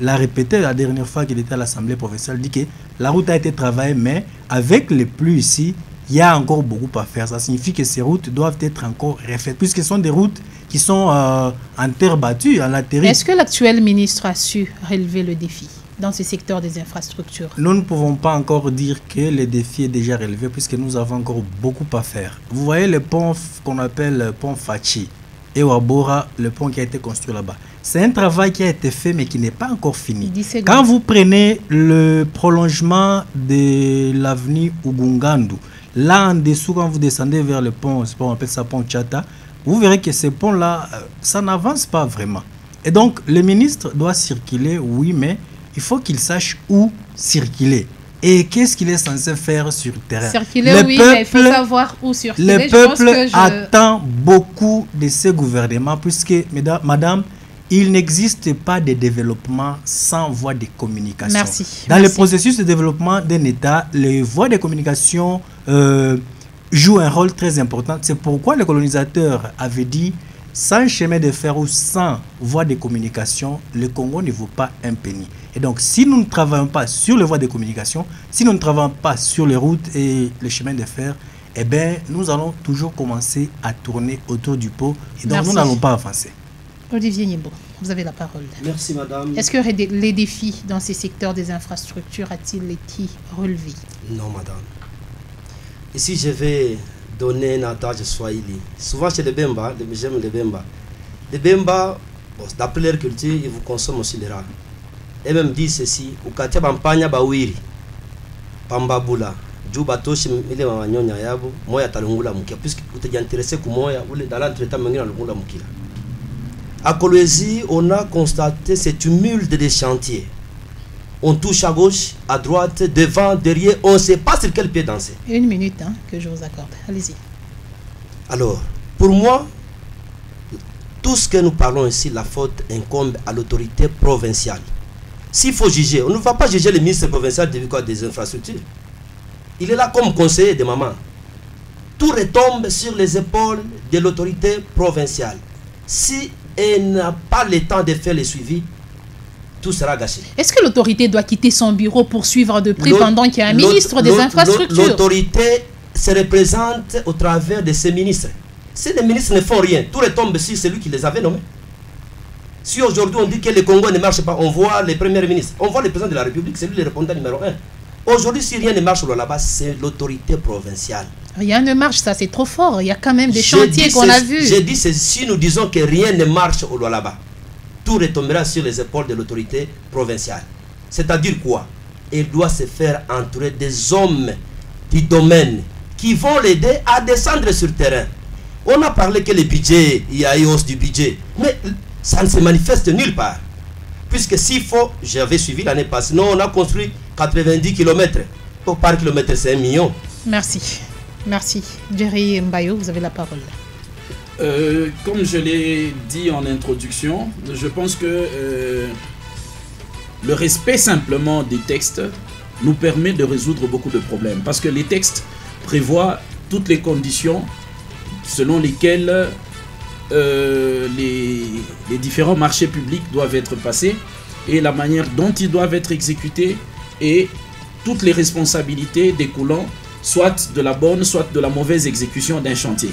l'a répété la dernière fois qu'il était à l'Assemblée provinciale, dit que la route a été travaillée, mais avec les pluies ici, il y a encore beaucoup à faire. Ça signifie que ces routes doivent être encore refaites, puisque ce sont des routes qui sont en terre battue, en latérite. Est-ce que l'actuel ministre a su relever le défi dans ce secteur des infrastructures? Nous ne pouvons pas encore dire que le défi est déjà relevé, puisque nous avons encore beaucoup à faire. Vous voyez le pont qu'on appelle le pont Fachi et Wabora, le pont qui a été construit là-bas. C'est un travail qui a été fait, mais qui n'est pas encore fini. Quand vous prenez le prolongement de l'avenue Ugungandu, là en dessous, quand vous descendez vers le pont, on appelle ça pont Tchata, vous verrez que ce pont-là, ça n'avance pas vraiment. Et donc, le ministre doit circuler, oui, mais il faut qu'il sache où circuler. Et qu'est-ce qu'il est censé faire sur le terrain? Circuler, oui, mais il faut savoir où circuler. Le peuple attend beaucoup de ce gouvernement, puisque, madame, il n'existe pas de développement sans voie de communication. Merci. Dans le processus de développement d'un État, les voies de communication jouent un rôle très important. C'est pourquoi le colonisateur avait dit, sans chemin de fer ou sans voie de communication, le Congo ne vaut pas un penny. Et donc, si nous ne travaillons pas sur les voies de communication, si nous ne travaillons pas sur les routes et les chemins de fer, eh bien, nous allons toujours commencer à tourner autour du pot. Et donc, nous n'allons pas avancer. Olivier Niembo, vous avez la parole. Merci, madame. Est-ce que les défis dans ces secteurs des infrastructures a-t-il été relevé? Non, madame. Ici, je vais donner un adage swahili. Souvent chez les Bemba, j'aime les Bemba. Les Bemba, d'après leur culture, ils vous consomment aussi les rats. Et même dit ceci, ukatia bampanya bawiri, pambabula, juba toshi ile manyonya yabo, moya talungula mukia, puisque vous êtes intéressé ku moya, ou dans l'entretien mengina lungula mukia. À Kolwezi, on a constaté ce tumulte des chantiers. On touche à gauche, à droite, devant, derrière, on ne sait pas sur quel pied danser. 1 minute que je vous accorde. Allez-y. Alors, pour moi, tout ce que nous parlons ici, la faute incombe à l'autorité provinciale. S'il faut juger, on ne va pas juger le ministre provincial des infrastructures. Il est là comme conseiller de maman. Tout retombe sur les épaules de l'autorité provinciale. Si elle n'a pas le temps de faire le suivi, tout sera gâché. Est-ce que l'autorité doit quitter son bureau pour suivre de près pendant qu'il y a un ministre des infrastructures? L'autorité se représente au travers de ses ministres. Si les ministres ne font rien, tout retombe sur celui qui les avait nommés. Si aujourd'hui on dit que le Congo ne marche pas, on voit les premiers ministres, on voit le président de la République, c'est lui le répondant numéro 1. Aujourd'hui, si rien ne marche là-bas, c'est l'autorité provinciale. Rien ne marche, ça c'est trop fort. Il y a quand même des chantiers qu'on a vus. J'ai dit, si nous disons que rien ne marche là-bas, tout retombera sur les épaules de l'autorité provinciale. C'est-à-dire quoi? Il doit se faire entourer des hommes du domaine qui vont l'aider à descendre sur le terrain. On a parlé que le budget, il y a une hausse du budget, mais ça ne se manifeste nulle part. Puisque s'il faut, j'avais suivi l'année passée, non, on a construit 90 km. Par kilomètre, c'est 1 million. Merci. Merci. Jerry Mbayo, vous avez la parole. Comme je l'ai dit en introduction, je pense que le respect simplement des textes nous permet de résoudre beaucoup de problèmes. Parce que les textes prévoient toutes les conditions selon lesquelles les différents marchés publics doivent être passés et la manière dont ils doivent être exécutés et toutes les responsabilités découlant soit de la bonne, soit de la mauvaise exécution d'un chantier.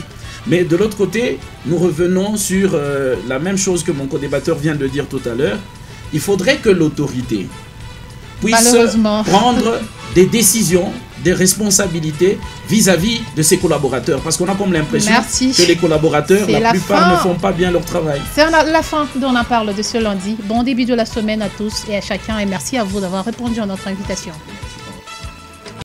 Mais de l'autre côté, nous revenons sur la même chose que mon co-débatteur vient de dire tout à l'heure. Il faudrait que l'autorité puisse prendre des décisions, des responsabilités vis-à-vis de ses collaborateurs. Parce qu'on a comme l'impression que les collaborateurs, la plupart, ne font pas bien leur travail. C'est la fin dont on parle de ce lundi. Bon début de la semaine à tous et à chacun. Et merci à vous d'avoir répondu à notre invitation.